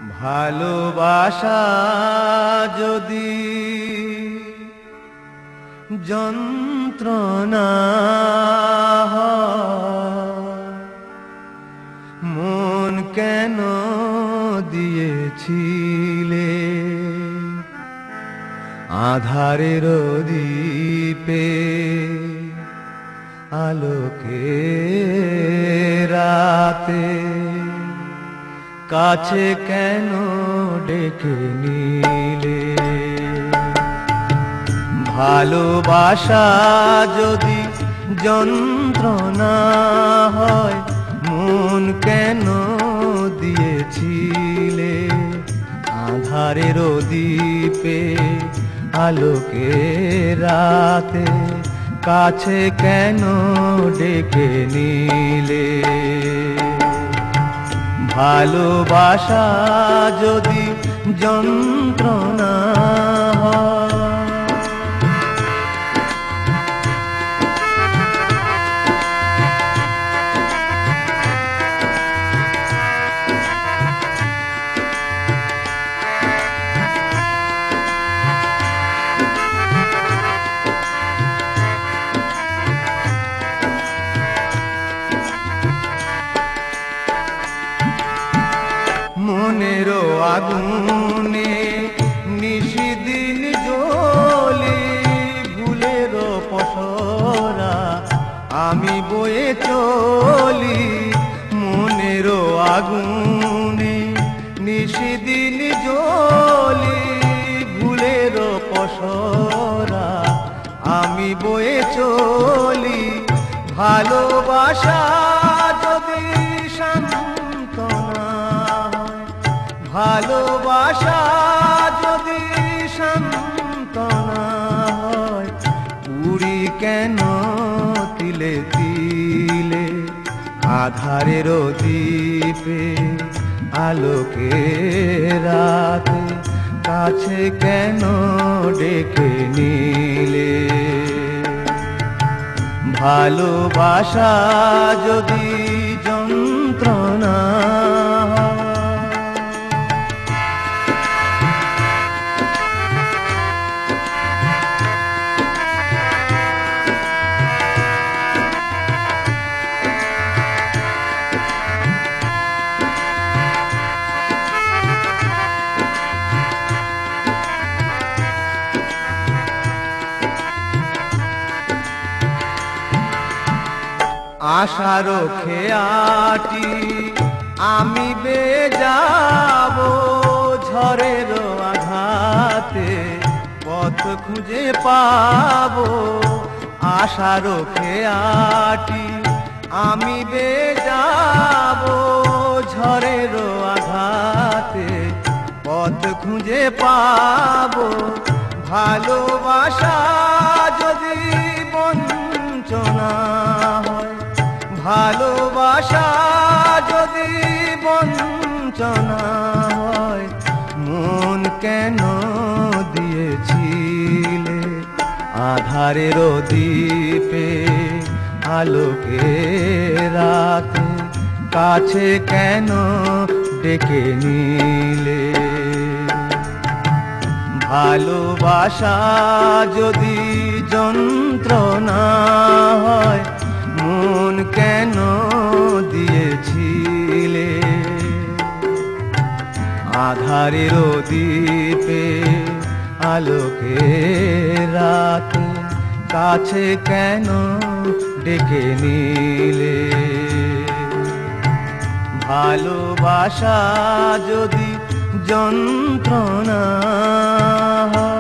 ভালোবাসা যদি যন্ত্রণা হয়, মন কেন দিয়েছিলে আধারের দ্বীপে আলোকে রাতে, কাছে কেন ডেকে নিলে? ভালোবাসা যদি যন্ত্রণা হয়, মন কেন দিয়েছিলে আধারের দ্বীপে আলোকে রাতে, কাছে কেন ডেকে নিলে? ভালোবাসা যদি যন্ত্রণা হয়, মনেরও আগুনে নিশিদিন জ্বলি, ভুলেরও পসরা আমি বয়ে চলি। মনেরও আগুনে নিশিদিন জ্বলি, ভুলেরও পসরা আমি বয়ে চলি। ভালোবাসা যদি সান্ত্বনা, ভালোবাসা যদি সান্ত্বনা হয়, পুরি কেন তিলে তিলে আধারের দ্বীপে আলোকে রাতে, কাছে কেন ডেকে নিলে? ভালোবাসা যদি যন্ত্রণা আশার খেয়াটি আমি বেয়ে যাব, ঝড়ের আঘাতে পথ খুঁজে পাবো। আশার খেয়াটি আমি বেয়ে যাব, ঝড়ের আঘাতে পথ খুঁজে পাবো। ভালোবাসা যদি বঞ্চনা হয়, ভালোবাসা যদি বঞ্চনা হয়, মন কেন দিয়েছিলে আধারের দ্বীপে আলোকে রাতে, কাছে কেন ডেকে নিলে? ভালোবাসা যদি যন্ত্রণা হয়, মন কেন দিয়েছিলে আধারের দ্বীপে আলোকে রাতে, কাছে কেন ডেকে নিলে? ভালোবাসা যদি যন্ত্রণা হয়।